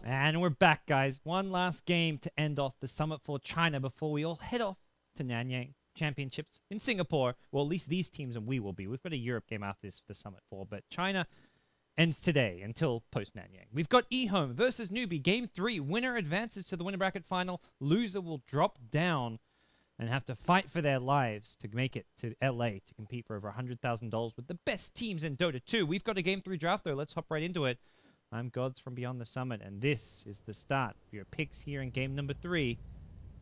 And we're back, guys. One last game to end off the Summit for China before we all head off to Nanyang Championships in Singapore. Well, at least these teams and we will be. We've got a Europe game after this for the Summit 4, but China ends today until post-Nanyang. We've got EHOME versus Newbee. Game 3. Winner advances to the winner bracket final. Loser will drop down and have to fight for their lives to make it to LA to compete for over $100,000 with the best teams in Dota 2. We've got a Game 3 draft, though. Let's hop right into it. I'm Gods from Beyond the Summit, and this is the start of your picks here in game number 3.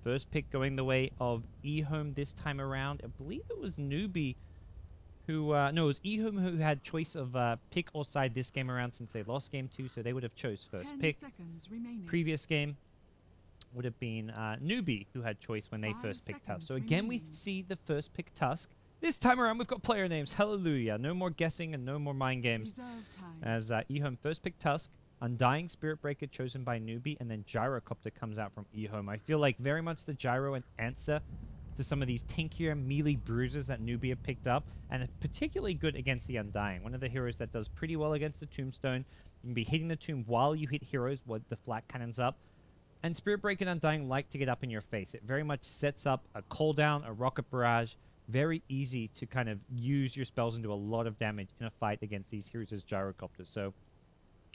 First pick going the way of EHOME this time around. I believe it was Newbee who... no, it was EHOME who had choice of pick or side this game around since they lost game 2, so they would have chose first pick. Previous game would have been Newbee who had choice when they first picked Tusk. So again, we see the first pick Tusk. This time around, we've got player names. Hallelujah. No more guessing and no more mind games. As EHOME first pick Tusk, Undying Spirit Breaker chosen by Newbee, and then Gyrocopter comes out from EHOME. I feel like very much the Gyro an answer to some of these tankier melee bruisers that Newbee have picked up, and particularly good against the Undying. One of the heroes that does pretty well against the Tombstone. You can be hitting the tomb while you hit heroes with the flat cannons up. And Spirit Breaker and Undying like to get up in your face. It very much sets up a cooldown, a rocket barrage. Very easy to kind of use your spells and do a lot of damage in a fight against these heroes as Gyrocopters. So,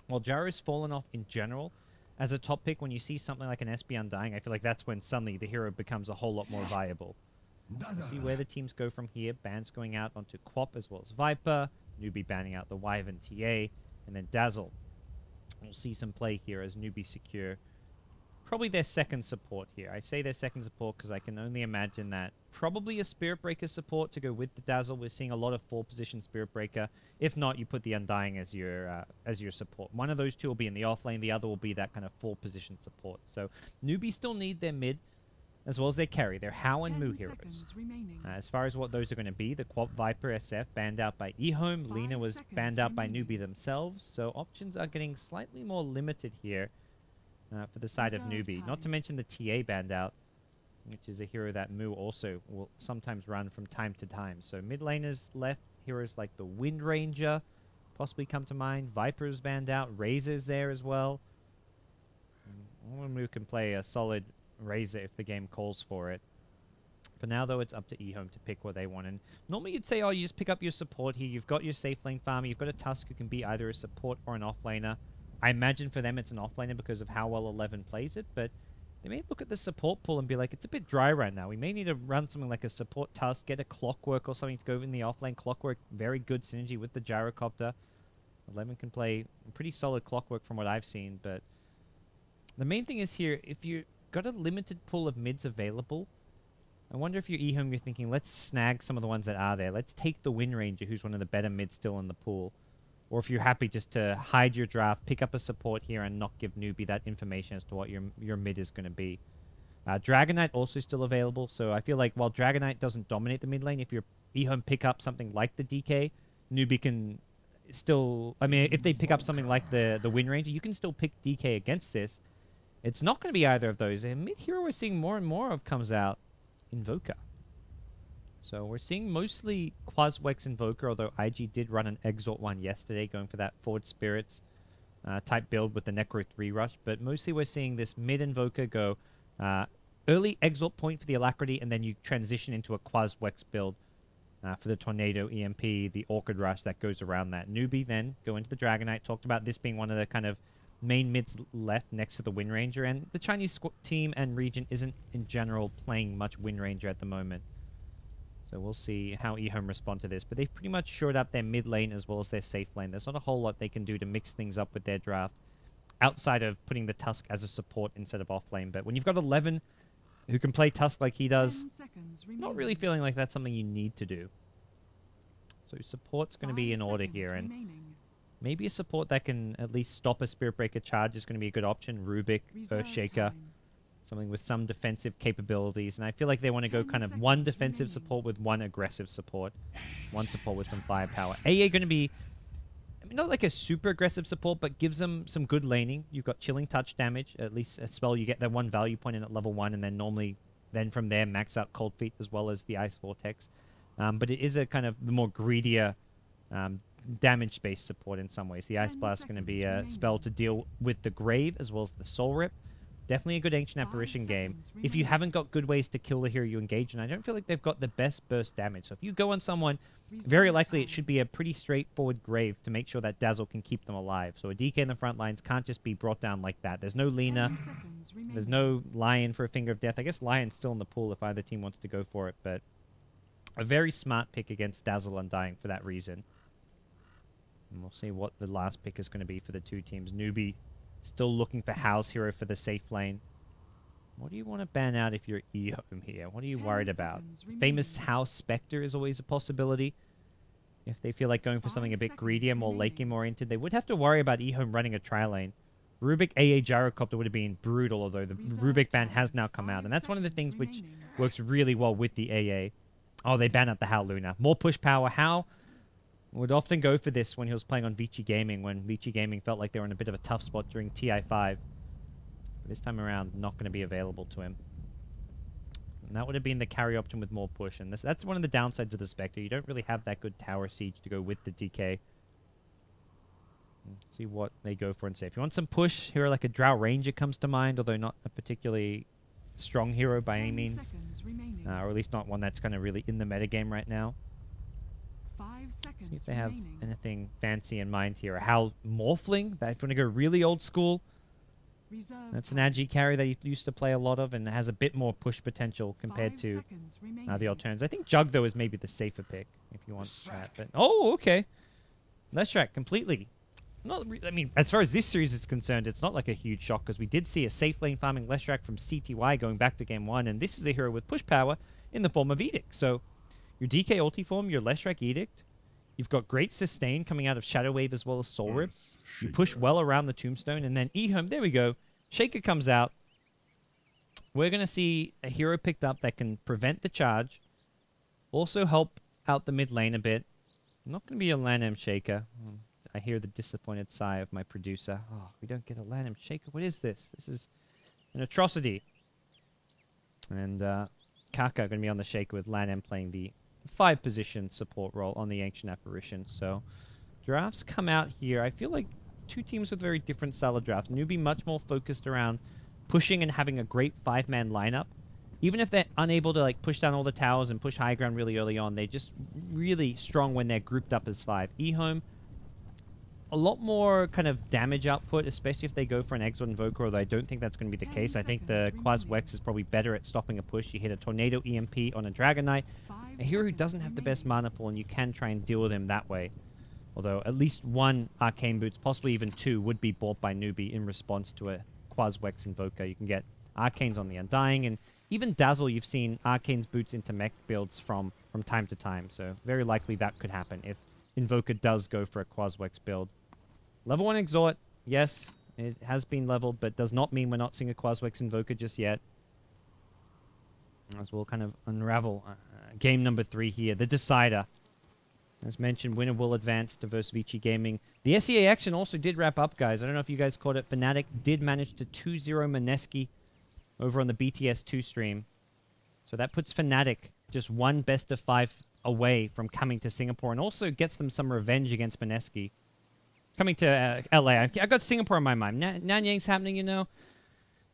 while Gyro's fallen off in general as a top pick, when you see something like an SB Undying, I feel like that's when suddenly the hero becomes a whole lot more viable. We'll see where the teams go from here. Bans going out onto Quap as well as Viper. Newbee banning out the Wyvern TA. And then Dazzle. We'll see some play here as Newbee secure probably their second support here. I say their second support because I can only imagine that probably a Spirit Breaker support to go with the Dazzle. We're seeing a lot of 4-position Spirit Breaker. If not, you put the Undying as your support. One of those two will be in the off lane. The other will be that kind of 4-position support. So Newbee still need their mid as well as their carry. They're How and Moo heroes. As far as what those are going to be, the Quap Viper SF banned out by EHOME. Lina was banned out by Newbee themselves. So options are getting slightly more limited here. For the side of Newbee. Not to mention the TA banned out, which is a hero that Moo also will sometimes run from time to time. So mid laners left, heroes like the Wind Ranger possibly come to mind. Viper's banned out, Razor's there as well. Moo can play a solid Razor if the game calls for it. For now, though, it's up to EHOME to pick what they want. And normally you'd say, oh, you just pick up your support here. You've got your safe lane farmer. You've got a Tusk who can be either a support or an offlaner. I imagine for them it's an offlaner because of how well 11 plays it, but they may look at the support pool and be like, it's a bit dry right now. We may need to run something like a support Tusk, get a Clockwork or something to go in the offlane. Clockwork, very good synergy with the Gyrocopter. 11 can play pretty solid Clockwork from what I've seen, but the main thing is here, if you've got a limited pool of mids available, I wonder if you're EHOME, you're thinking, let's snag some of the ones that are there. Let's take the Wind Ranger, who's one of the better mids still in the pool. Or if you're happy just to hide your draft, pick up a support here and not give Newbee that information as to what your mid is going to be. Dragonite also still available, so I feel like while Dragonite doesn't dominate the mid lane, if your EHOME pick up something like the DK, Newbee can still... I mean, if they pick up something like the Wind Ranger, you can still pick DK against this. It's not going to be either of those. And mid-hero we're seeing more and more of comes out Invoker. So we're seeing mostly Quaswex Invoker, although IG did run an Exalt one yesterday, going for that Forge Spirits type build with the Necro 3 rush. But mostly we're seeing this mid Invoker go early Exalt point for the Alacrity, and then you transition into a Quaswex build for the Tornado, EMP, the Orchid Rush that goes around that. Newbee then go into the Dragonite. Talked about this being one of the kind of main mids left next to the Wind Ranger, and the Chinese team and region isn't in general playing much Wind Ranger at the moment. So we'll see how EHOME respond to this. But they've pretty much shored up their mid lane as well as their safe lane. There's not a whole lot they can do to mix things up with their draft outside of putting the Tusk as a support instead of off lane. But when you've got 11 who can play Tusk like he does, not really feeling like that's something you need to do. So support's going to be in order here. And maybe a support that can at least stop a Spirit Breaker charge is going to be a good option. Rubik, Earthshaker. Something with some defensive capabilities. And I feel like they want to go kind of one defensive support with one aggressive support. One support with some firepower. AA going to be, I mean, not like a super aggressive support, but gives them some good laning. You've got Chilling Touch damage. At least a spell, you get that one value point in at level 1. And then normally, then from there, max out Cold Feet as well as the Ice Vortex. But it is a kind of the more greedier damage-based support in some ways. The Ice Blast is going to be a spell to deal with the Grave as well as the Soul Rip. Definitely a good Ancient Apparition game. If you haven't got good ways to kill the hero you engage in, I don't feel like they've got the best burst damage. So if you go on someone, very likely it should be a pretty straightforward Grave to make sure that Dazzle can keep them alive. So a DK in the front lines can't just be brought down like that. There's no Lina. There's no Lion for a Finger of Death. I guess Lion's still in the pool if either team wants to go for it, but a very smart pick against Dazzle Undying for that reason. And we'll see what the last pick is going to be for the two teams. Newbee still looking for House Hero for the safe lane. What do you want to ban out if you're EHOME here? What are you worried about? Famous House Spectre is always a possibility. If they feel like going for something a bit greedier, more late game oriented, they would have to worry about EHOME running a tri lane. Rubik AA Gyrocopter would have been brutal, although the Rubik ban has now come out. And that's one of the things which works really well with the AA. Oh, they ban out the Hal Luna. More push power. Hal would often go for this when he was playing on Vici Gaming, when Vici Gaming felt like they were in a bit of a tough spot during TI5. This time around, not going to be available to him. And that would have been the carry option with more push. And that's one of the downsides of the Spectre. You don't really have that good tower siege to go with the DK. See what they go for and say. If you want some push, hero like a Drow Ranger comes to mind, although not a particularly strong hero by any means. Or at least not one that's kind of really in the metagame right now. See if they have anything fancy in mind here. How Morphling, that if you want to go really old school, that's an Agi carry that he used to play a lot of and has a bit more push potential compared to the alternatives. I think Jug, though, is maybe the safer pick if you want that. But, oh, okay. Leshrac completely. I mean, as far as this series is concerned, it's not like a huge shock because we did see a safe lane farming Leshrac from cdec.y going back to game 1, and this is a hero with push power in the form of Edict. So your DK ulti form, your Leshrac Edict, you've got great sustain coming out of Shadow Wave as well as Soul Rip. You push well around the Tombstone, and then EHOME, there we go. Shaker comes out. We're going to see a hero picked up that can prevent the charge. Also help out the mid lane a bit. Not going to be a LANM Shaker. I hear the disappointed sigh of my producer. Oh, we don't get a LANM Shaker. What is this? This is an atrocity. And Kaka going to be on the Shaker with LANM playing the 5-position support role on the Ancient Apparition. So drafts come out here. I feel like two teams with very different style of drafts. Newbee much more focused around pushing and having a great 5-man lineup. Even if they're unable to like push down all the towers and push high ground really early on, they're just really strong when they're grouped up as 5. EHOME, a lot more kind of damage output, especially if they go for an Exort Invoker, although I don't think that's going to be the case. I think the Quas Wex is probably better at stopping a push. You hit a Tornado EMP on a Dragon Knight, a hero who doesn't have the best mana pool, and you can try and deal with him that way. Although at least one Arcane Boots, possibly even 2, would be bought by Newbee in response to a Quas Wex Invoker. You can get Arcanes on the Undying, and even Dazzle, you've seen Arcane's Boots into mech builds from time to time. So very likely that could happen if Invoker does go for a Quas Wex build. Level 1 Exhort, yes, it has been leveled, but does not mean we're not seeing a Quas Wex Invoker just yet. As we'll kind of unravel game number 3 here, the Decider. As mentioned, winner will advance to versus Vici Gaming. The SEA action also did wrap up, guys. I don't know if you guys caught it. Fnatic did manage to 2-0 Mineski over on the BTS2 stream. So that puts Fnatic just one best of 5 away from coming to Singapore and also gets them some revenge against Mineski. Coming to LA. I got Singapore in my mind. Nanyang's happening, you know.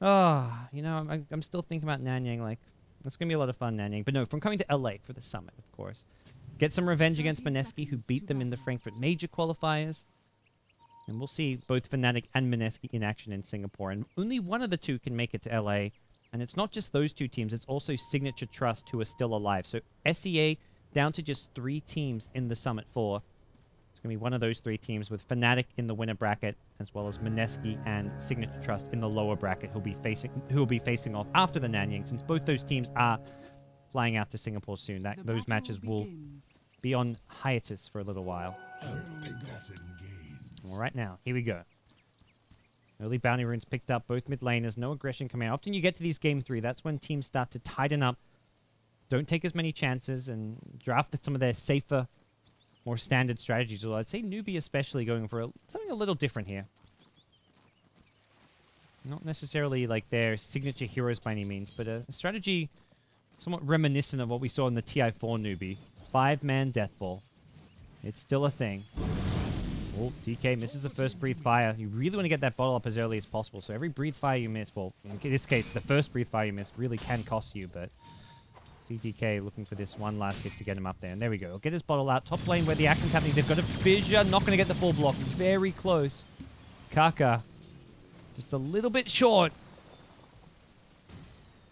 Oh, you know, I'm still thinking about Nanyang. Like, it's going to be a lot of fun, Nanyang. But no, from coming to LA for the summit, of course. Get some revenge against Mineski, who beat them in the Frankfurt Major qualifiers. And we'll see both Fnatic and Mineski in action in Singapore. And only one of the two can make it to LA. And it's not just those two teams. It's also Signature Trust, who are still alive. So SEA down to just 3 teams in the Summit 4. It's going to be one of those 3 teams with Fnatic in the winner bracket, as well as Mineski and Signature Trust in the lower bracket, who will be facing off after the Nanyang, since both those teams are flying out to Singapore soon. Those matches will be on hiatus for a little while. All right, now, here we go. Early bounty runes picked up, both mid laners, no aggression coming out. Often you get to these game 3, that's when teams start to tighten up, don't take as many chances, and draft some of their safer, more standard strategies. Although I'd say Newbee especially going for something a little different here. Not necessarily like their signature heroes by any means, but a strategy somewhat reminiscent of what we saw in the TI4 Newbee. 5-man Death Ball. It's still a thing. Oh, DK misses the first breathe fire. You really want to get that bottle up as early as possible. So every breathe fire you miss, well, in this case, the first breathe fire you miss really can cost you, but cdec looking for this one last hit to get him up there. And there we go. He'll get his bottle out. Top lane where the action's happening. They've got a fissure. Not going to get the full block. Very close. Kaka just a little bit short.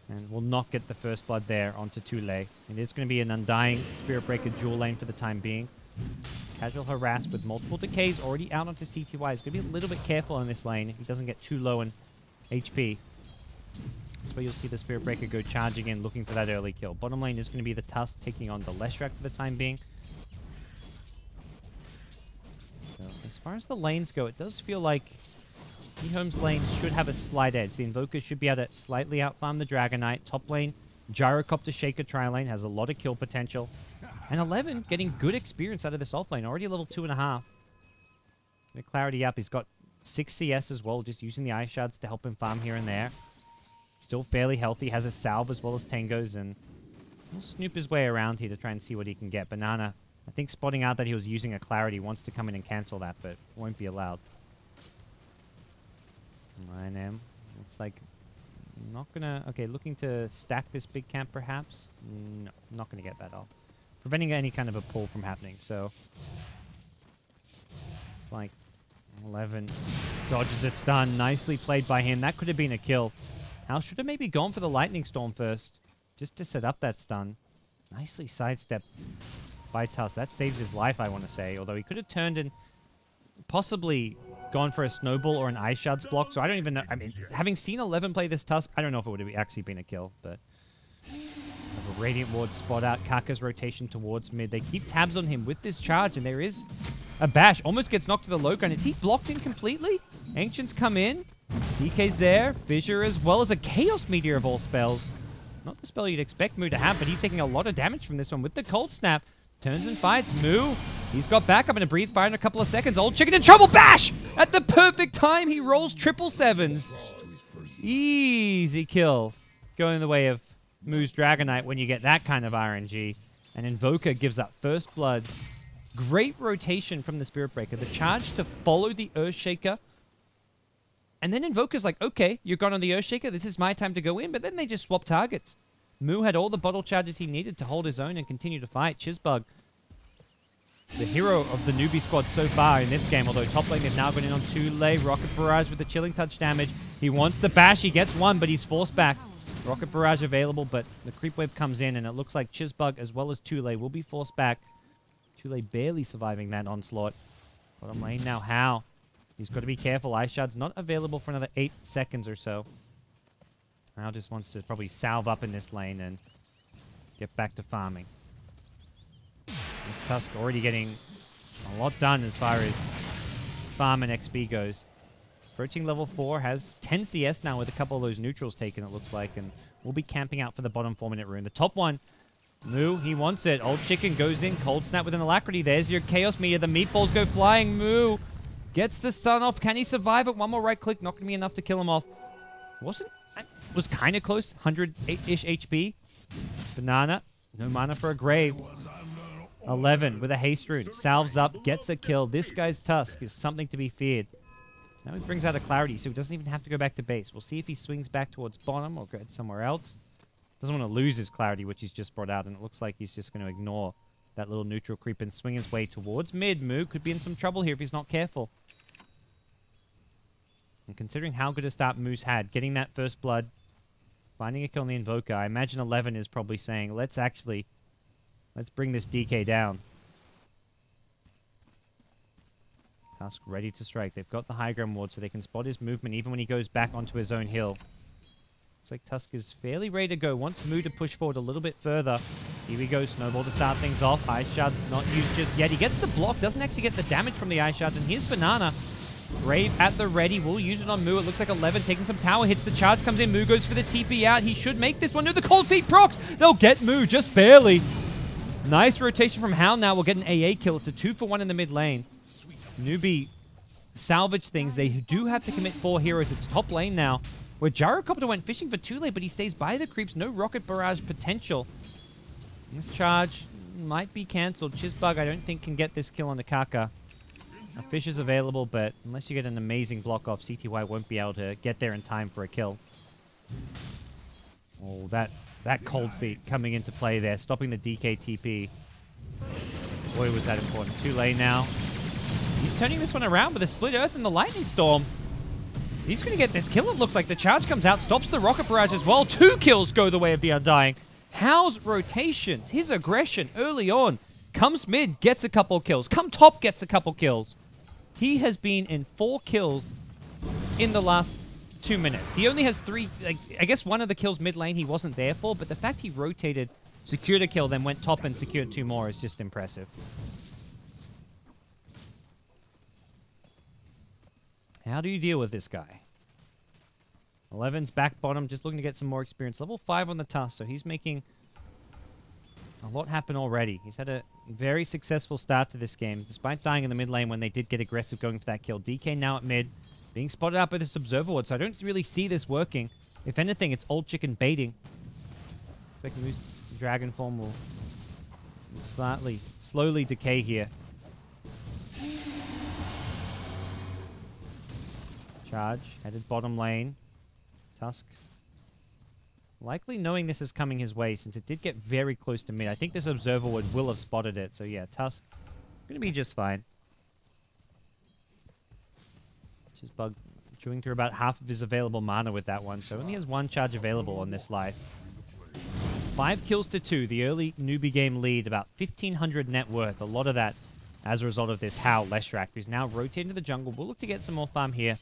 And will not get the first blood there onto Tule. It is going to be an Undying Spirit Breaker dual lane for the time being. Casual harass with multiple decays already out onto cty. He's going to be a little bit careful in this lane. He doesn't get too low in HP. That's where you'll see the Spirit Breaker go charging in, looking for that early kill. Bottom lane is going to be the Tusk taking on the Leshrac for the time being. So as far as the lanes go, it does feel like EHOME's lanes should have a slight edge. The Invoker should be able to slightly outfarm the Dragon Knight. Top lane, Gyrocopter Shaker tri-lane has a lot of kill potential. And 11 getting good experience out of this off lane. Already a level 2.5. The clarity up. He's got 6 CS as well, just using the Ice Shards to help him farm here and there. Still fairly healthy. Has a Salve as well as Tangos. And he'll snoop his way around here to try and see what he can get. Banana, I think spotting out that he was using a clarity, wants to come in and cancel that, but won't be allowed. 9M. Looks like not gonna... Okay, looking to stack this big camp perhaps? No, not gonna get that off. Preventing any kind of a pull from happening, so... It's like 11 dodges a stun. Nicely played by him. That could have been a kill. Hal should have maybe gone for the Lightning Storm first, just to set up that stun. Nicely sidestepped by Tusk. That saves his life, I want to say. Although he could have turned and possibly gone for a Snowball or an Ice Shards block. So I don't even know. I mean, having seen 11 play this Tusk, I don't know if it would have actually been a kill, but... A Radiant Ward spot out. Kaka's rotation towards mid. They keep tabs on him with this charge, and there is a bash. Almost gets knocked to the low ground. Is he blocked in completely? Ancients come in. DK's there. Fissure as well as a Chaos Meteor of all spells. Not the spell you'd expect Moo to have, but he's taking a lot of damage from this one with the Cold Snap. Turns and fights. Moo, he's got backup and a breathe fire in a couple of seconds. Old Chicken in trouble. Bash! At the perfect time, he rolls 777s. Easy kill. Going the way of Moo's Dragon Knight when you get that kind of RNG. And Invoker gives up first blood. Great rotation from the Spirit Breaker. The charge to follow the Earthshaker. And then Invoker's like, okay, you're gone on the Earthshaker. This is my time to go in. But then they just swap targets. Moo had all the bottle charges he needed to hold his own and continue to fight. Chizbug, the hero of the Newbee squad so far in this game. Although top lane, they've now gone in on Tule. Rocket Barrage with the Chilling Touch damage. He wants the bash. He gets one, but he's forced back. Rocket Barrage available, but the creep wave comes in, and it looks like Chizbug as well as Tule will be forced back. Tule barely surviving that onslaught. Bottom lane now, how? He's got to be careful. Ice Shard's not available for another 8 seconds or so. Now just wants to probably salve up in this lane and get back to farming. This Tusk already getting a lot done as far as farm and XP goes. Approaching level 4, has 10 CS now with a couple of those neutrals taken, it looks like, and we'll be camping out for the bottom 4-minute rune. The top one, Moo, he wants it. Old Chicken goes in, Cold Snap with an Alacrity. There's your Chaos Meteor. The meatballs go flying. Moo gets the stun off. Can he survive it? One more right click, not going to be enough to kill him off. Was kind of close, 108-ish HP. Banana, no mana for a grave. 11 with a haste rune, salves up, gets a kill. This guy's Tusk is something to be feared. Now he brings out a clarity, so he doesn't even have to go back to base. We'll see if he swings back towards bottom or goes somewhere else. Doesn't want to lose his clarity, which he's just brought out, and it looks like he's just going to ignore that little neutral creep and swing his way towards mid. Moo could be in some trouble here if he's not careful. And considering how good a start Moo's had, getting that first blood, finding a kill on the Invoker, I imagine 11 is probably saying, let's bring this DK down. Tusk ready to strike. They've got the high ground ward, so they can spot his movement even when he goes back onto his own hill. Looks like Tusk is fairly ready to go. Wants Moo to push forward a little bit further. Here we go. Snowball to start things off. Ice Shards not used just yet. He gets the block. Doesn't actually get the damage from the Ice Shards. And here's Banana. Brave at the ready. We'll use it on Moo. It looks like 11 taking some tower hits. The charge comes in. Moo goes for the TP out. He should make this one. No, the Cold Feet procs. They'll get Moo just barely. Nice rotation from Hal now. We'll get an AA kill. It's a 2-for-1 in the mid lane. Newbee salvage things. They do have to commit 4 heroes. It's top lane now, where Gyrocopter went fishing for Tule, but he stays by the creeps. No Rocket Barrage potential. This charge might be cancelled. Chizbug, I don't think, can get this kill on the Kaka. A fish is available, but unless you get an amazing block off, cty won't be able to get there in time for a kill. Oh, that cold feet coming into play there, stopping the DK TP. Boy, was that important. Too late now. He's turning this one around with a split earth and the lightning storm. He's going to get this kill, it looks like. The charge comes out, stops the rocket barrage as well. 2 kills go the way of the Undying. How's rotations, his aggression early on, comes mid, gets a couple kills. Come top, gets a couple kills. He has been in 4 kills in the last 2 minutes. He only has 3, like, I guess one of the kills mid lane he wasn't there for, but the fact he rotated, secured a kill, then went top and secured 2 more is just impressive. How do you deal with this guy? 11's back bottom, just looking to get some more experience. Level 5 on the Tusk, so he's making a lot happen already. He's had a very successful start to this game, despite dying in the mid lane when they did get aggressive going for that kill. DK now at mid, being spotted out by this Observer Ward, so I don't really see this working. If anything, it's old chicken baiting. Looks like Moose Dragon form will slowly decay here. Charge, headed bottom lane. Tusk. Likely knowing this is coming his way, since it did get very close to mid. I think this Observer will have spotted it, so yeah, Tusk going to be just fine. Bug chewing through about half of his available mana with that one, so only has 1 charge available on this life. 5 kills to 2, the early Newbee game lead, about 1,500 net worth. A lot of that as a result of this How Leshrac, who's now rotating to the jungle. We'll look to get some more farm here.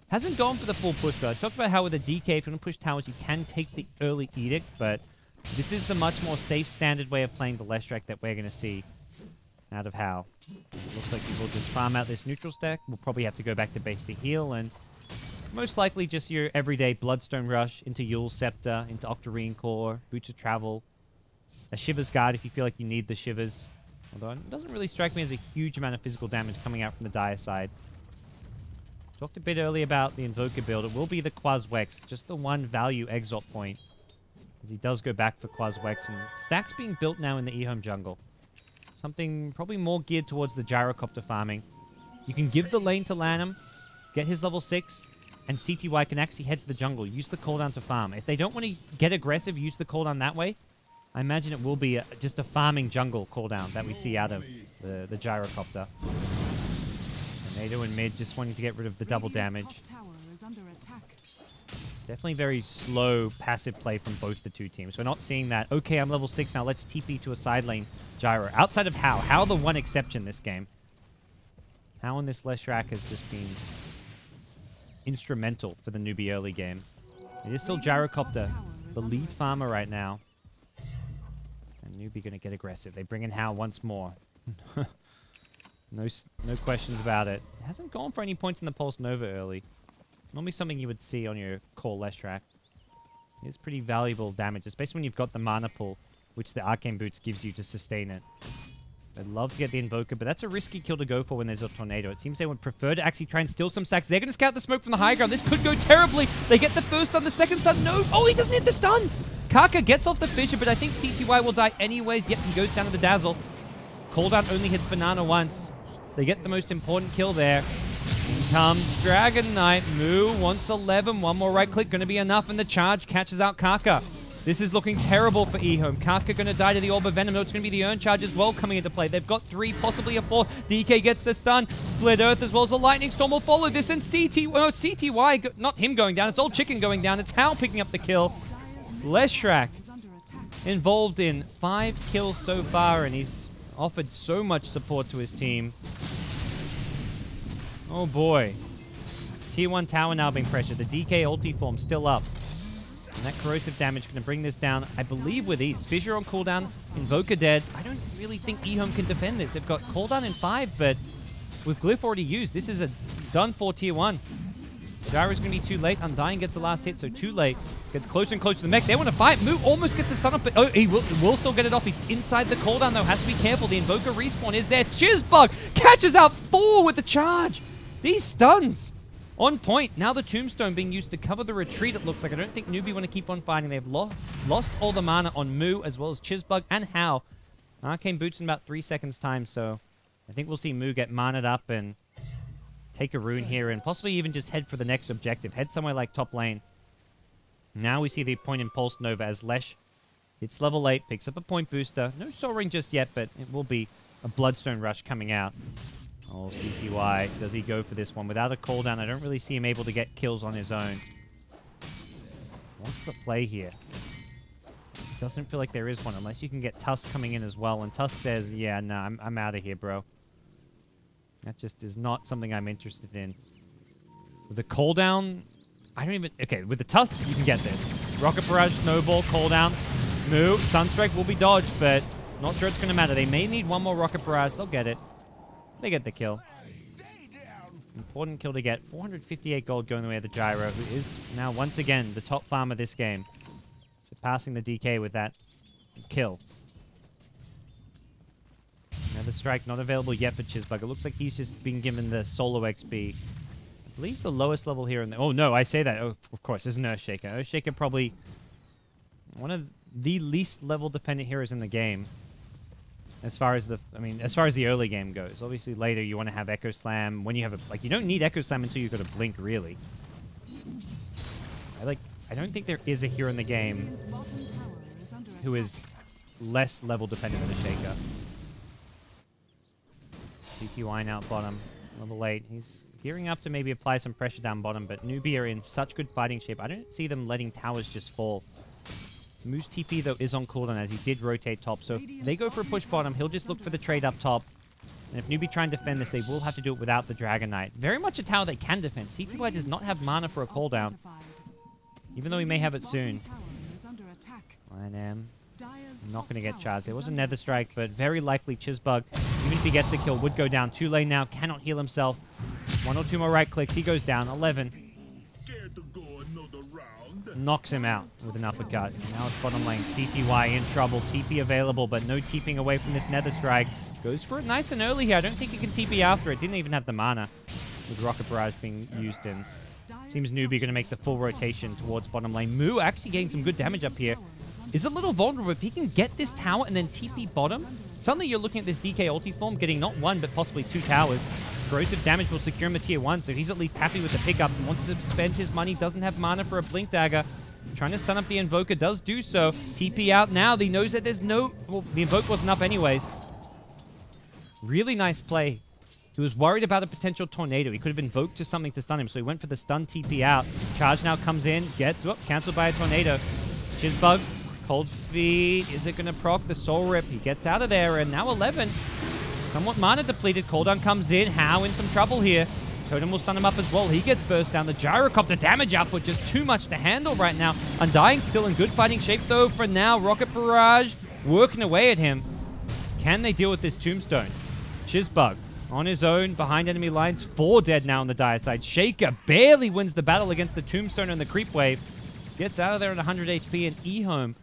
Hasn't gone for the full push, though. I talked about how with a DK, if you want to push towers, you can take the early Edict, but this is the much more safe standard way of playing the Leshrac that we're going to see out of How. Looks like he will just farm out this neutral stack. We'll probably have to go back to base to heal, and most likely just your everyday Bloodstone Rush into Yule's Scepter, into Octarine Core, Boots of Travel, a Shiver's Guard if you feel like you need the Shivers. Although it doesn't really strike me as a huge amount of physical damage coming out from the Dire side. Talked a bit earlier about the Invoker build. It will be the Quaz-Wex, just the 1 value exalt point, as he does go back for Quaz-Wex, and stacks being built now in the EHOME jungle. Something probably more geared towards the Gyrocopter farming. You can give the lane to Lanham, get his level 6, and cty can actually head to the jungle, use the cooldown to farm. If they don't want to get aggressive, use the cooldown that way, I imagine it will be just a farming jungle cooldown that we see out of the Gyrocopter. And Nado in mid just wanting to get rid of the double damage. Definitely very slow passive play from both the 2 teams. We're not seeing that, okay, I'm level 6 now, let's TP to a side lane gyro. Outside of How the one exception this game. How in this Leshrac has just been instrumental for the Newbee early game. It is still Gyrocopter, the lead farmer right now. And Newbee going to get aggressive. They bring in How once more. No questions about it. It hasn't gone for any points in the Pulse Nova early. Normally something you would see on your core Leshrac. It's pretty valuable damage, especially when you've got the mana pool, which the Arcane Boots gives you to sustain it. I'd love to get the Invoker, but that's a risky kill to go for when there's a Tornado. It seems they would prefer to actually try and steal some sacks. They're going to scout the smoke from the high ground. This could go terribly. They get the first stun, the second stun. No! Oh, he doesn't hit the stun! Kaka gets off the Fissure, but I think cty will die anyways. Yep, he goes down to the Dazzle. Cooldown only hits Banana once. They get the most important kill there. In comes Dragon Knight. Moo wants 11. One more right click. Going to be enough. And the charge catches out Kaka. This is looking terrible for EHOME. Kaka going to die to the Orb of Venom. No, it's going to be the Urn Charge as well coming into play. They've got 3, possibly a 4. DK gets the stun. Split Earth as well as a Lightning Storm will follow this. And cty, not him going down. It's Old Chicken going down. It's Hal picking up the kill. Leshrac involved in 5 kills so far, and he's offered so much support to his team. Oh boy. Tier 1 tower now being pressured. The DK ulti form still up. And that corrosive damage going to bring this down, I believe, with ease. Fissure on cooldown. Invoker dead. I don't really think EHOME can defend this. They've got cooldown in 5, but with Glyph already used, this is a done for Tier 1. Gyro's going to be too late. Undying gets the last hit, so too late. Gets closer and closer to the mech. They want to fight. Moo almost gets the sun up, but oh, he will still get it off. He's inside the cooldown, though. Has to be careful. The Invoker respawn is there. Chizzbug catches out 4 with the charge. These stuns on point. Now the Tombstone being used to cover the retreat, it looks like. I don't think Newbee want to keep on fighting. They've lost all the mana on Moo, as well as Chizzbug and How. Arcane Boots in about 3 seconds time, so I think we'll see Moo get mana'd up and take a rune here and possibly even just head for the next objective. Head somewhere like top lane. Now we see the point in Pulse Nova as Lesh hits level 8, picks up a point booster. No Soul Ring just yet, but it will be a Bloodstone Rush coming out. Oh, cdec.y, does he go for this one? Without a cooldown, I don't really see him able to get kills on his own. What's the play here? Doesn't feel like there is one, unless you can get Tusk coming in as well. And Tusk says, yeah, no, I'm out of here, bro. That just is not something I'm interested in. With the cooldown, I don't even... Okay, with the Tusk, you can get this. Rocket Barrage, Snowball, cooldown, move. Sunstrike will be dodged, but not sure it's going to matter. They may need one more Rocket Barrage. They'll get it. They get the kill. Important kill to get. 458 gold going the way of the Gyro, who is now once again the top farmer this game. Surpassing the DK with that kill. Another strike not available yet for Chizbug. It looks like he's just been given the solo XP. I believe the lowest level here in the... Oh, no, I say that. Oh, of course, there's an Earthshaker. Earthshaker probably one of the least level dependent heroes in the game. As far as the... I mean, as far as the early game goes. Obviously, later you want to have Echo Slam. When you have a... Like, you don't need Echo Slam until you've got a Blink, really. I don't think there is a hero in the game who is less level dependent than a Shaker. cdec.y now bottom, level 8. He's gearing up to maybe apply some pressure down bottom, but Newbee are in such good fighting shape. I don't see them letting towers just fall. Moose TP, though, is on cooldown as he did rotate top, so if they go for a push bottom, he'll just look for the trade up top. And if Newbee try and defend this, they will have to do it without the Dragon Knight. Very much a tower they can defend. cdec.y does not have mana for a cooldown. Even though he may have it soon. Lion M. Not going to get charged. There was a Nether Strike, but very likely Chizbug, even if he gets the kill, would go down. 2 lane now, cannot heal himself. 1 or 2 more right clicks, he goes down. 11. Knocks him out with an uppercut. Now it's bottom lane. cdec.y in trouble. TP available, but no TPing away from this Nether Strike. Goes for it nice and early here. I don't think he can TP after it. Didn't even have the mana with Rocket Barrage being used in. Seems Newbee going to make the full rotation towards bottom lane. Moo actually getting some good damage up here. Is a little vulnerable. If he can get this tower and then TP bottom, suddenly you're looking at this DK ulti form getting not 1, but possibly 2 towers. Corrosive damage will secure him a tier 1, so he's at least happy with the pickup. Wants to spend his money, doesn't have mana for a Blink Dagger. Trying to stun up the Invoker, does do so. TP out now. He knows that there's no... Well, the Invoker wasn't up anyways. Really nice play. He was worried about a potential tornado. He could have invoked to something to stun him, so he went for the stun TP out. Charge now comes in, gets cancelled by a tornado. Chizbug, Cold Feet. Is it going to proc the Soul Rip? He gets out of there, and now 11. Somewhat mana depleted. Cooldown comes in. How in some trouble here. Totem will stun him up as well. He gets burst down. The Gyrocopter damage output just too much to handle right now. Undying still in good fighting shape, though, for now. Rocket Barrage working away at him. Can they deal with this Tombstone? Chizbug on his own, behind enemy lines. 4 dead now on the dire side. Shaker barely wins the battle against the Tombstone and the Creep Wave. Gets out of there at 100 HP, and EHOME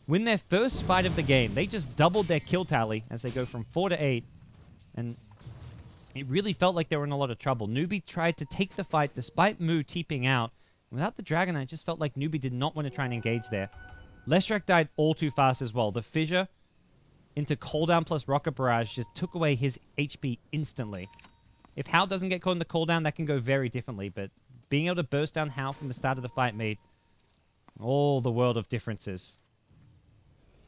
win their first fight of the game. They just doubled their kill tally as they go from 4 to 8. And it really felt like they were in a lot of trouble. Newbee tried to take the fight despite Moo TPing out. Without the Dragon Knight, it just felt like Newbee did not want to try and engage there. Leshrac died all too fast as well. The Fissure into cooldown plus Rocket Barrage just took away his HP instantly. If Hal doesn't get caught in the cooldown, that can go very differently, but being able to burst down Hal from the start of the fight made all the world of differences.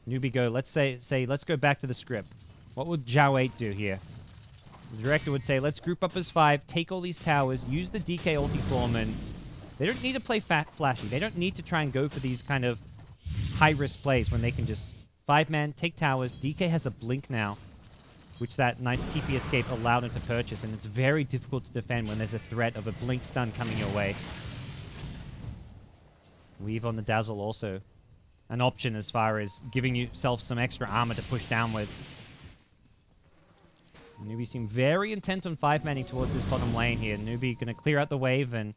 Newbee go, let's go back to the script. What would Zhao 8 do here? The director would say, let's group up as 5, take all these towers, use the DK ulti form, and they don't need to play flashy. They don't need to try and go for these kind of high-risk plays when they can just 5-man, take towers. DK has a Blink now, which that nice TP escape allowed him to purchase, and it's very difficult to defend when there's a threat of a Blink stun coming your way. Weave on the Dazzle also an option as far as giving yourself some extra armor to push down with. Newbee seem very intent on 5-manning towards his bottom lane here. Newbee going to clear out the wave and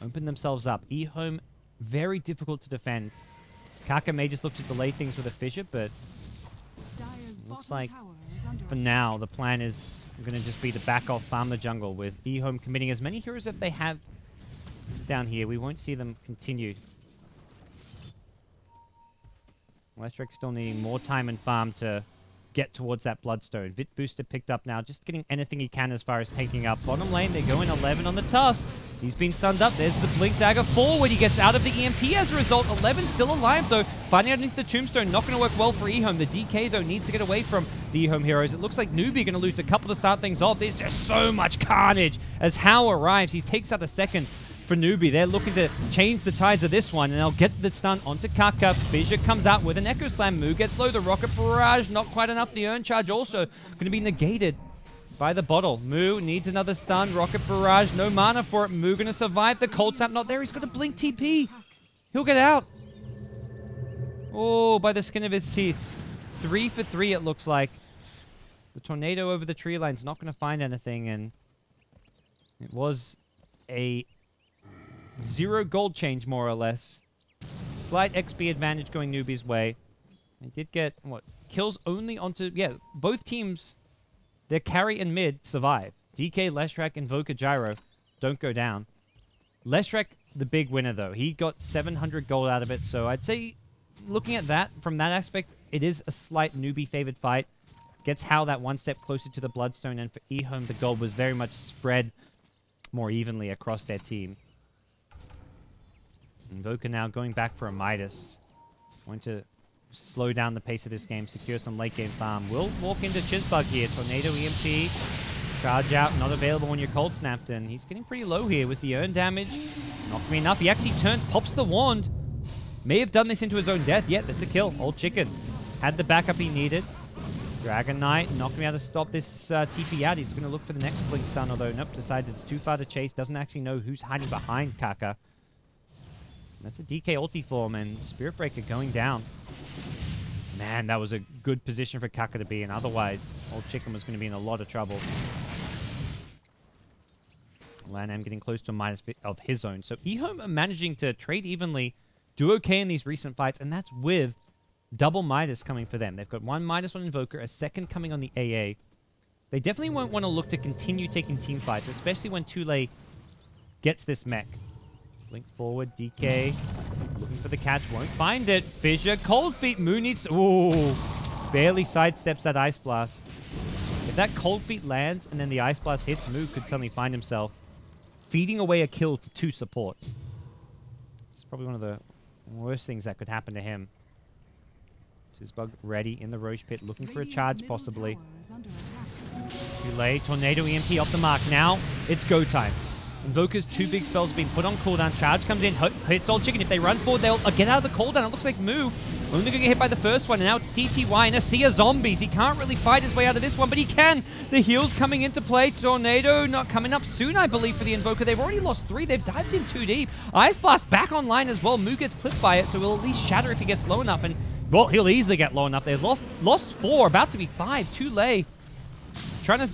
open themselves up. EHOME, very difficult to defend. Kaka may just look to delay things with a Fissure, but looks like for now the plan is going to just be to back off, farm the jungle, with EHOME committing as many heroes that they have down here. We won't see them continue. Leshrac still needing more time and farm to get towards that Bloodstone. Vit Booster picked up now, just getting anything he can as far as taking up. Bottom lane, they're going 11 on the Tusk. He's been stunned up. There's the Blink Dagger forward. He gets out of the EMP as a result. 11 still alive, though. Finding underneath the Tombstone, not going to work well for EHOME. The DK, though, needs to get away from the EHOME heroes. It looks like Newbee going to lose a couple to start things off. There's just so much carnage as Hao arrives. He takes out a second for Newbee. They're looking to change the tides of this one, and they'll get the stun onto Kaka. Fissure comes out with an Echo Slam. Moo gets low. The Rocket Barrage, not quite enough. The Urn Charge also going to be negated by the bottle. Moo needs another stun. Rocket Barrage, no mana for it. Moo going to survive. The Cold Snap not there. He's got a Blink TP. He'll get out. Oh, by the skin of his teeth. 3 for 3, it looks like. The Tornado over the tree line's not going to find anything, and it was a 0 gold change, more or less. Slight XP advantage going Newbee's way. They did get, what, kills only onto, yeah, both teams, their carry and mid survive. DK, Leshrac, Invoker, Gyro don't go down. Leshrac, the big winner, though. He got 700 gold out of it, so I'd say, looking at that, from that aspect, it is a slight Newbee-favored fight. Gets Hao that one step closer to the Bloodstone, and for EHOME, the gold was very much spread more evenly across their team. Invoker now going back for a Midas. Going to slow down the pace of this game, secure some late game farm. Will walk into Chisbug here. Tornado EMP. Charge out, not available when you're cold snapped, and he's getting pretty low here with the earn damage. Not going to be enough. He actually turns, pops the wand. May have done this into his own death. Yeah, that's a kill. Old Chicken had the backup he needed. Dragon Knight not going to be able to stop this TP out. He's going to look for the next Blink Stun, although nope, decided it's too far to chase. Doesn't actually know who's hiding behind Kaka. That's a DK ulti form, and Spirit Breaker going down. Man, that was a good position for Kaka to be in. Otherwise, Old Chicken was going to be in a lot of trouble. Lanham getting close to a minus of his own. So EHOME are managing to trade evenly, do okay in these recent fights, and that's with double Midas coming for them. They've got one Midas on Invoker, a second coming on the AA. They definitely won't want to look to continue taking team fights, especially when Tule gets this mech. Blink forward, DK. Looking for the catch, won't find it. Fissure, Cold Feet, Moo needs... Ooh, barely sidesteps that Ice Blast. If that Cold Feet lands and then the Ice Blast hits, Moo could suddenly find himself feeding away a kill to 2 supports. It's probably one of the worst things that could happen to him. Chisbug ready in the Roche Pit, looking for a charge possibly. Too late. Tornado EMP off the mark. Now it's go time. Invoker's 2 big spells being put on cooldown. Charge comes in, hits Old Chicken. If they run forward, they'll get out of the cooldown. It looks like Moo only going to get hit by the first one, and now it's cdec.y in a sea of zombies. He can't really fight his way out of this one, but he can. The heals coming into play. Tornado not coming up soon, I believe, for the Invoker. They've already lost 3. They've dived in too deep. Ice Blast back online as well. Moo gets clipped by it, so he'll at least shatter if he gets low enough, and well, he'll easily get low enough. They've lost 4, about to be 5. Too late. Trying to...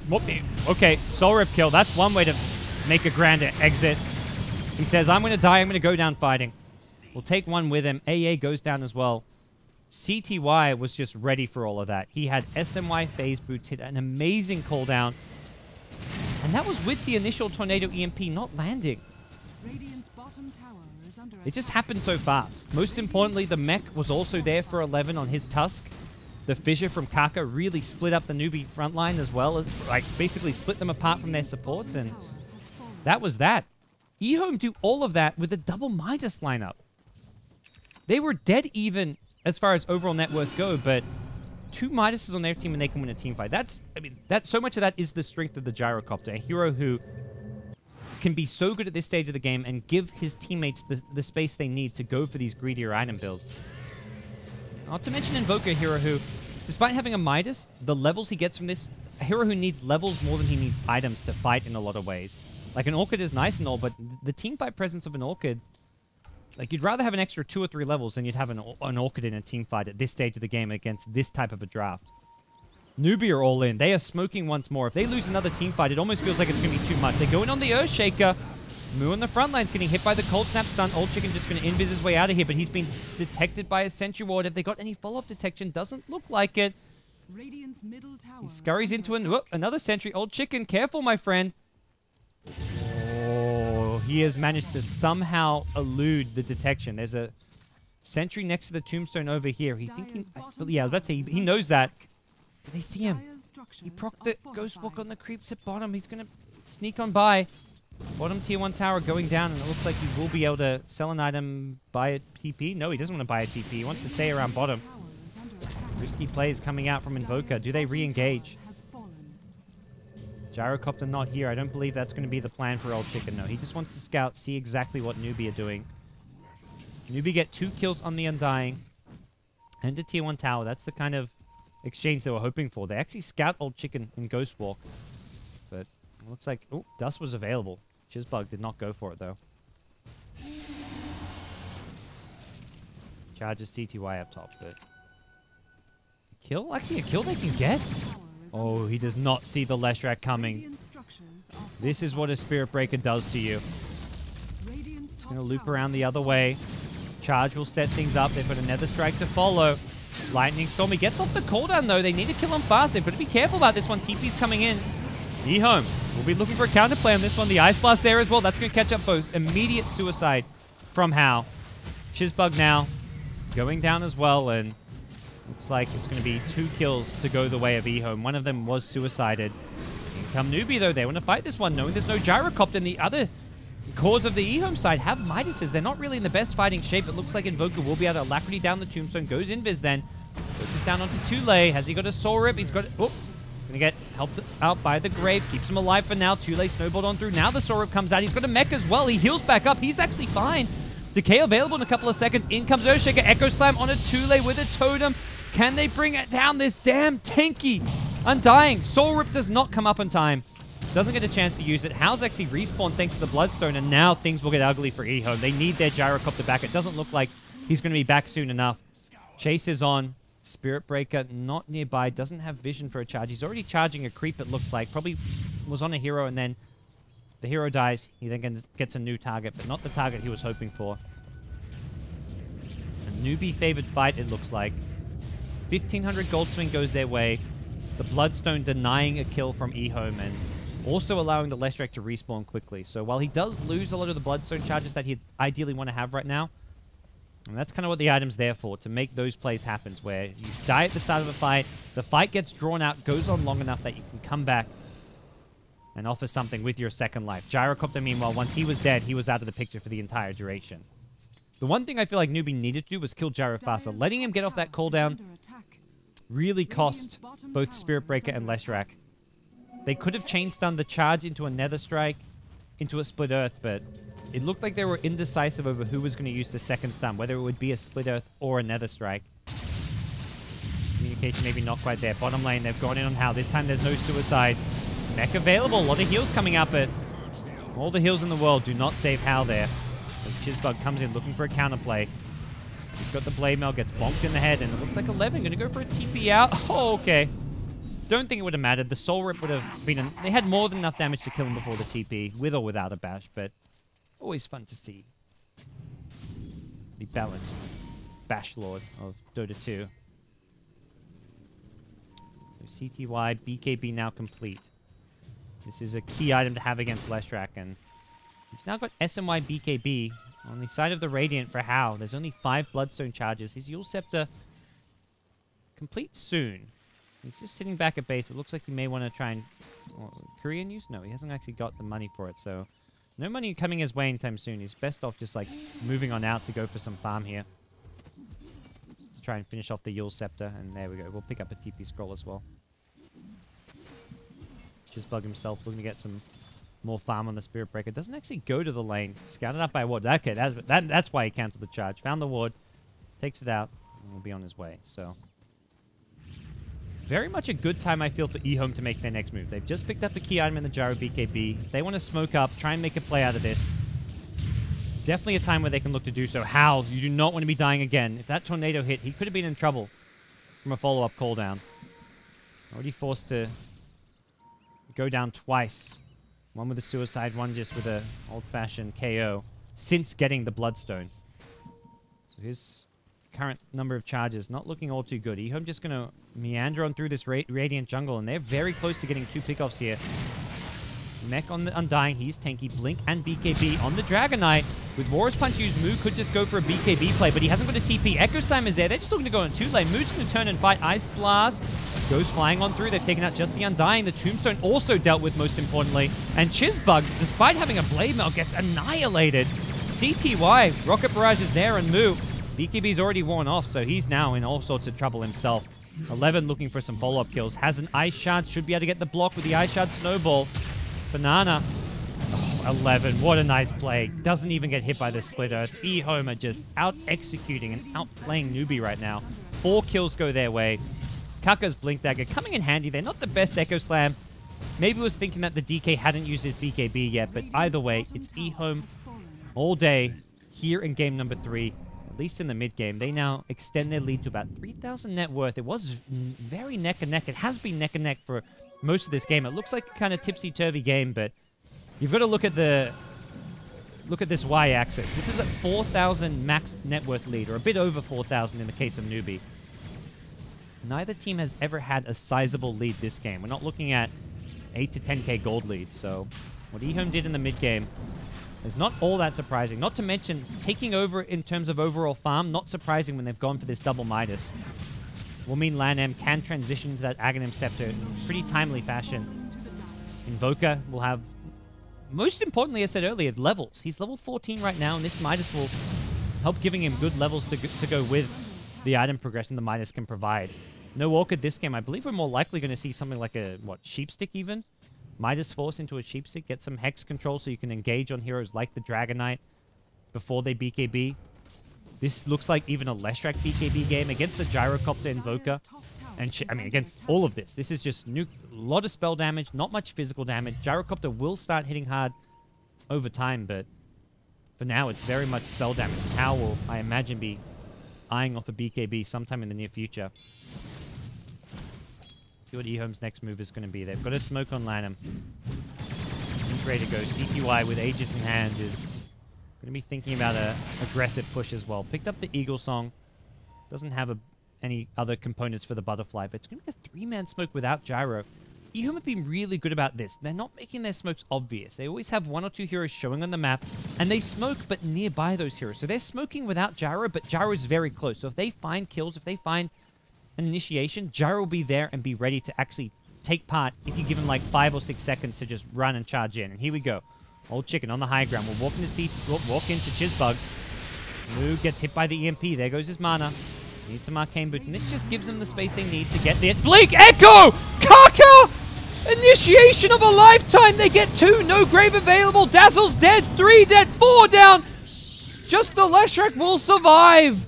Okay, Soul Rip kill. That's one way to make a grand exit. He says, I'm going to die. I'm going to go down fighting. We'll take one with him. AA goes down as well. cdec.y was just ready for all of that. He had SMY phase boots, hit an amazing cooldown. And that was with the initial Tornado EMP not landing. It just happened so fast. Most importantly, the mech was also there for 11 on his Tusk. The Fissure from Kaka really split up the Newbee front line as well. Like, basically split them apart from their supports, and that was that. EHOME do all of that with a double Midas lineup. They were dead even as far as overall net worth go, but 2 Midases on their team and they can win a team fight. That's so much of that is the strength of the Gyrocopter, a hero who can be so good at this stage of the game and give his teammates the space they need to go for these greedier item builds. Not to mention Invoker, a hero who, despite having a Midas, the levels he gets from this, a hero who needs levels more than he needs items to fight in a lot of ways. Like, an Orchid is nice and all, but the teamfight presence of an Orchid, like, you'd rather have an extra 2 or 3 levels than you'd have an Orchid in a teamfight at this stage of the game against this type of a draft. Newbee are all in. They are smoking once more. If they lose another teamfight, it almost feels like it's going to be too much. They go in on the Earthshaker. Moo on the front line's getting hit by the Cold Snap stun. Old Chicken just going to invis his way out of here, but he's been detected by a Sentry Ward. Have they got any follow-up detection? Doesn't look like it. He scurries into another Sentry. Old Chicken, careful, my friend. Oh, he has managed to somehow elude the detection. There's a Sentry next to the Tombstone over here. He's thinking... Yeah, I was about to say, he knows that. Do they see him? He procced the Ghost Walk on the creeps at bottom. He's going to sneak on by. Bottom tier 1 tower going down, and it looks like he will be able to sell an item, buy a TP. No, he doesn't want to buy a TP. He wants to stay around bottom. Risky plays coming out from Invoker. Do they re-engage? Gyrocopter not here. I don't believe that's going to be the plan for Old Chicken. No, he just wants to scout, see exactly what Newbee are doing. Newbee get 2 kills on the Undying. And a tier 1 tower. That's the kind of exchange they were hoping for. They actually scout Old Chicken in Ghost Walk. But it looks like... Oh, Dust was available. Chizbug did not go for it, though. Charges CTY up top, but... Kill? Actually, a kill they can get? Oh, he does not see the Leshrac coming. This is what a Spirit Breaker does to you. It's going to loop around the other way. Charge will set things up. They've got a Nether Strike to follow. Lightning Storm. He gets off the cooldown, though. They need to kill him fast. They've got to be careful about this one. TP's coming in. EHOME will be looking for a counterplay on this one. The Ice Blast there as well. That's going to catch up both. Immediate suicide from How. Chizbug now going down as well, and looks like it's going to be 2 kills to go the way of EHOME. One of them was suicided. In come Newbee, though. They want to fight this one, knowing there's no Gyrocopter. And the other cores of the EHOME side have Midases. They're not really in the best fighting shape. It looks like Invoker will be able to Alacrity down the Tombstone. Goes Invis then. Focus down onto Tule. Has he got a Soul Rip? He's got... Oh! Gonna get helped out by the Grave. Keeps him alive for now. Tule snowballed on through. Now the Soul Rip comes out. He's got a mech as well. He heals back up. He's actually fine. Decay available in a couple of seconds. In comes Earthshaker. Echo Slam on a Tule with a Totem. Can they bring it down? This damn tanky Undying. Soul Rip does not come up in time. Doesn't get a chance to use it. How's actually respawned thanks to the Bloodstone, and now things will get ugly for EHOME. They need their Gyrocopter back. It doesn't look like he's going to be back soon enough. Chase is on. Spirit Breaker not nearby. Doesn't have vision for a charge. He's already charging a creep, it looks like. Probably was on a hero, and then the hero dies. He then gets a new target, but not the target he was hoping for. A Newbee-favored fight, it looks like. 1,500 gold swing goes their way. The Bloodstone denying a kill from EHOME, and also allowing the Leshrac to respawn quickly. So while he does lose a lot of the Bloodstone charges that he'd ideally want to have right now, and that's kind of what the item's there for, to make those plays happen, where you die at the start of a fight, the fight gets drawn out, goes on long enough that you can come back and offer something with your second life. Gyrocopter, meanwhile, once he was dead, he was out of the picture for the entire duration. The one thing I feel like Newbee needed to do was kill Gyro faster. Letting him get off that cooldown really cost both Spirit Breaker and Leshrac. They could have chain stunned the charge into a Nether Strike, into a Split Earth, but it looked like they were indecisive over who was going to use the second stun, whether it would be a Split Earth or a Nether Strike. Communication maybe not quite there. Bottom lane, they've gone in on How. This time there's no suicide. Mech available. A lot of heals coming up, but all the heals in the world do not save How there. As Chizbug comes in looking for a counterplay. He's got the Blade Mail, gets bonked in the head, and it looks like 11 going to go for a TP out. Oh, okay. Don't think it would have mattered. The Soul Rip would have been... They had more than enough damage to kill him before the TP, with or without a bash, but always fun to see. The balanced Bash Lord of Dota 2. So CTY, BKB now complete. This is a key item to have against Leshrac, and he's now got SMY BKB on the side of the Radiant for How. There's only 5 Bloodstone charges. His Yule Scepter complete soon. He's just sitting back at base. It looks like he may want to try and... Korean use? No, he hasn't actually got the money for it, so... No money coming his way anytime soon. He's best off just, like, moving on out to go for some farm here. Try and finish off the Yule Scepter, and there we go. We'll pick up a TP Scroll as well. Chizbug himself looking to get some more farm on the Spirit Breaker. Doesn't actually go to the lane. Scouted up by a ward. Okay, that's why he canceled the charge. Found the ward, takes it out, and will be on his way, so... Very much a good time, I feel, for EHOME to make their next move. They've just picked up a key item in the Gyro BKB. If they want to smoke up, try and make a play out of this. Definitely a time where they can look to do so. How? You do not want to be dying again. If that tornado hit, he could have been in trouble from a follow-up cooldown. Already forced to go down twice. One with a suicide, one just with a old-fashioned KO since getting the Bloodstone. So his current number of charges not looking all too good. EHOME just going to meander on through this Radiant jungle, and they're very close to getting 2 pickoffs here. Mech on the Undying. He's tanky. Blink and BKB on the Dragon Knight. With Warrior's Punch used, Moo could just go for a BKB play, but he hasn't got a TP. Echo Slam is there. They're just looking to go on 2 lane. Moo's going to turn and fight Ice Blast. Goes flying on through. They've taken out just the Undying. The Tombstone also dealt with, most importantly. And Chizbug, despite having a Blade Mail, gets annihilated. cdec.y, Rocket Barrage is there, and Moo. BKB's already worn off, so he's now in all sorts of trouble himself. 11 looking for some follow-up kills. Has an Ice Shard. Should be able to get the block with the Ice Shard Snowball. Banana. Oh, 11. What a nice play. Doesn't even get hit by the Split Earth. EHOME are just out-executing and outplaying Newbee right now. 4 kills go their way. Kaka's Blink Dagger coming in handy. They're not the best Echo Slam. Maybe was thinking that the DK hadn't used his BKB yet, but either way, it's EHOME all day here in game number 3. At least in the mid-game. They now extend their lead to about 3,000 net worth. It was very neck and neck. It has been neck and neck for most of this game. It looks like a kind of tipsy-turvy game, but you've got to look at this y-axis. This is a 4,000 max net worth lead, or a bit over 4,000 in the case of Newbee. Neither team has ever had a sizable lead this game. We're not looking at 8 to 10k gold lead, so what EHOME did in the mid-game is not all that surprising. Not to mention, taking over in terms of overall farm, not surprising when they've gone for this double Midas. Will mean LAN-M can transition to that Aghanim Scepter in pretty timely fashion. Invoker will have, most importantly, as I said earlier, levels. He's level 14 right now, and this Midas will help giving him good levels to go with the item progression the Midas can provide. No Orchid this game. I believe we're more likely going to see something like a, Sheepstick even? Midas Force into a Sheepstick, get some Hex control so you can engage on heroes like the Dragon Knight before they BKB. This looks like even a Leshrac BKB game against the Gyrocopter Invoker. And against all of this. This is just a lot of spell damage, not much physical damage. Gyrocopter will start hitting hard over time, but for now it's very much spell damage. How will, I imagine, be eyeing off a BKB sometime in the near future. See what EHOME's next move is going to be. They've got a smoke on LAN-M. He's ready to go. cdec.y with Aegis in hand is going to be thinking about an aggressive push as well. Picked up the Eagle Song. Doesn't have any other components for the Butterfly, but it's going to be a 3-man smoke without Gyro. EHOME have been really good about this. They're not making their smokes obvious. They always have 1 or 2 heroes showing on the map, and they smoke but nearby those heroes. So they're smoking without Gyro, but Gyro is very close. So if they find kills, if they find an initiation, Gyro will be there and be ready to actually take part if you give him like 5 or 6 seconds to just run and charge in. And here we go. Old Chicken on the high ground. We'll walk into Chizbug. Moo gets hit by the EMP. There goes his mana. Needs some Arcane Boots, and this just gives them the space they need to get there. Blink Echo! Kaka! Initiation of a lifetime! They get 2, no grave available. Dazzle's dead, 3 dead, 4 down. Just the Leshrac will survive.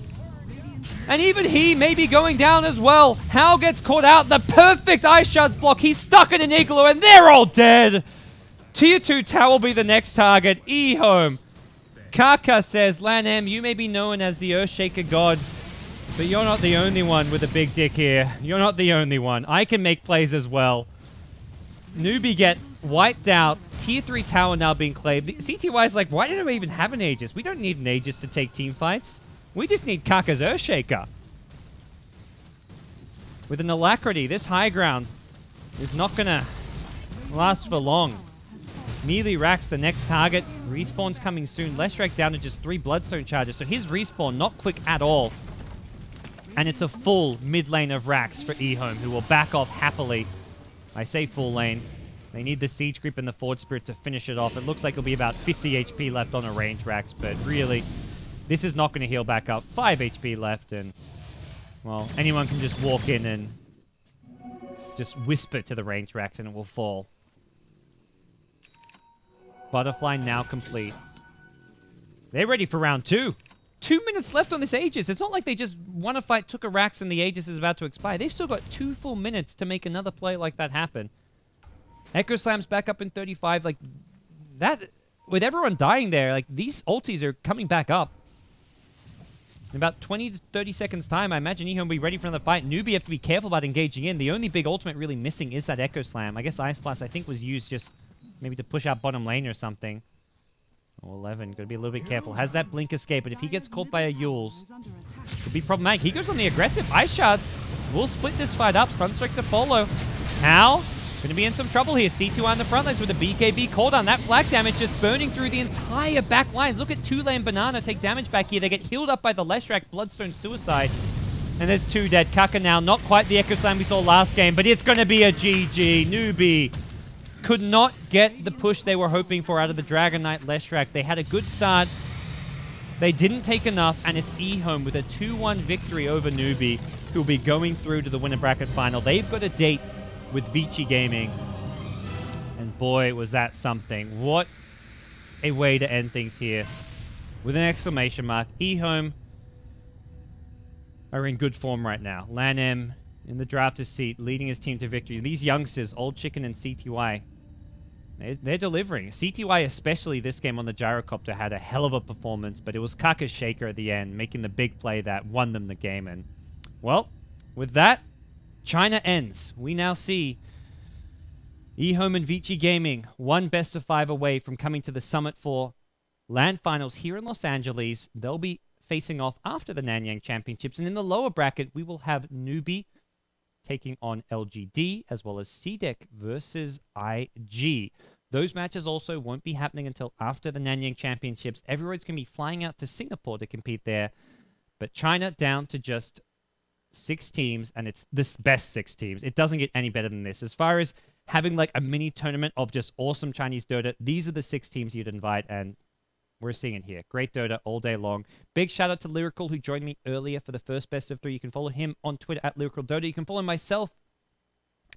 And even he may be going down as well. Hao gets caught out. The perfect Ice Shards block. He's stuck in an igloo, and they're all dead. Tier 2 tower will be the next target. EHOME. Kaka says, LAN-M, you may be known as the Earthshaker God, but you're not the only one with a big dick here. You're not the only one. I can make plays as well. Newbee get wiped out. Tier 3 tower now being claimed. cdec.y is like, why did I even have an Aegis? We don't need an Aegis to take team fights. We just need Kaka's Earthshaker. With an Alacrity, this high ground is not going to last for long. Melee racks the next target. Respawn's coming soon. Leshrac down to just 3 Bloodstone charges. So his respawn not quick at all. And it's a full mid lane of racks for EHOME, who will back off happily. I say full lane. They need the Siege Creep and the Forge Spirit to finish it off. It looks like it'll be about 50 HP left on a range racks, but really, this is not going to heal back up. 5 HP left, and, well, anyone can just walk in and just whisper to the range racks and it will fall. Butterfly now complete. They're ready for round 2. 2 minutes left on this Aegis. It's not like they just won a fight, took a Rax, and the Aegis is about to expire. They've still got 2 full minutes to make another play like that happen. Echo Slam's back up in 35. Like, that, with everyone dying there, like, these ultis are coming back up. In about 20 to 30 seconds time, I imagine EHOME will be ready for another fight. Newbee have to be careful about engaging in. The only big ultimate really missing is that Echo Slam. I guess Ice Blast, I think, was used just maybe to push out bottom lane or something. Oh, 11, gotta be a little bit careful. Has that blink escape, but if he gets caught by a Yules, could be problematic. He goes on the aggressive. Ice Shards will split this fight up. Sunstrike to follow. Hao gonna be in some trouble here. cdec.y on the front lines with a BKB cooldown. That flak damage just burning through the entire back lines. Look at 2-lane Banana take damage back here. They get healed up by the Leshrac Bloodstone Suicide. And there's 2 dead. Kaka now, not quite the Echo Slam we saw last game, but it's going to be a GG. Newbee could not get the push they were hoping for out of the Dragon Knight Leshrac. They had a good start. They didn't take enough, and it's EHOME with a 2-1 victory over Newbee, who will be going through to the winner bracket final. They've got a date with Vici Gaming. And boy, was that something. What a way to end things here. With an exclamation mark. EHOME are in good form right now. LANM in the drafter's seat, leading his team to victory. These youngsters, Old Chicken and cdec.y, they're delivering. cdec.y, especially this game on the gyrocopter, had a hell of a performance, but it was Kaka's shaker at the end, making the big play that won them the game. And, well, with that, China ends. We now see EHOME and Vici Gaming, one best of 5 away from coming to the Summit 4 LAN Finals here in Los Angeles. They'll be facing off after the Nanyang Championships. And in the lower bracket, we will have Newbee taking on LGD, as well as cdec versus IG. Those matches also won't be happening until after the Nanyang Championships. Everyone's going to be flying out to Singapore to compete there. But China down to just 6 teams, and it's the best 6 teams. It doesn't get any better than this. As far as having like a mini tournament of just awesome Chinese Dota, these are the 6 teams you'd invite, and we're seeing it here. Great Dota all day long. Big shout out to Lyrical, who joined me earlier for the first best of 3. You can follow him on Twitter at Lyrical Dota. You can follow myself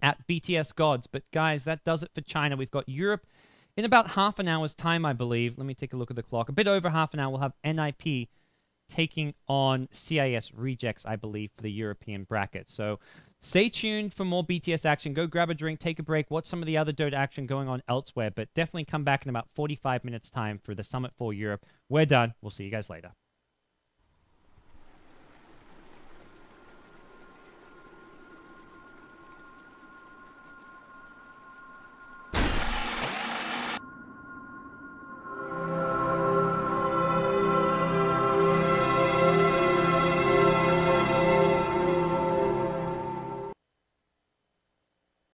at BTS Gods. But guys, that does it for China. We've got Europe in about half an hour's time, I believe. Let me take a look at the clock. A bit over half an hour, we'll have NIP taking on CIS Rejects, I believe, for the European bracket. So stay tuned for more BTS action. Go grab a drink, take a break, watch some of the other Dota action going on elsewhere, but definitely come back in about 45 minutes time for the Summit 4 Europe. We're done. We'll see you guys later.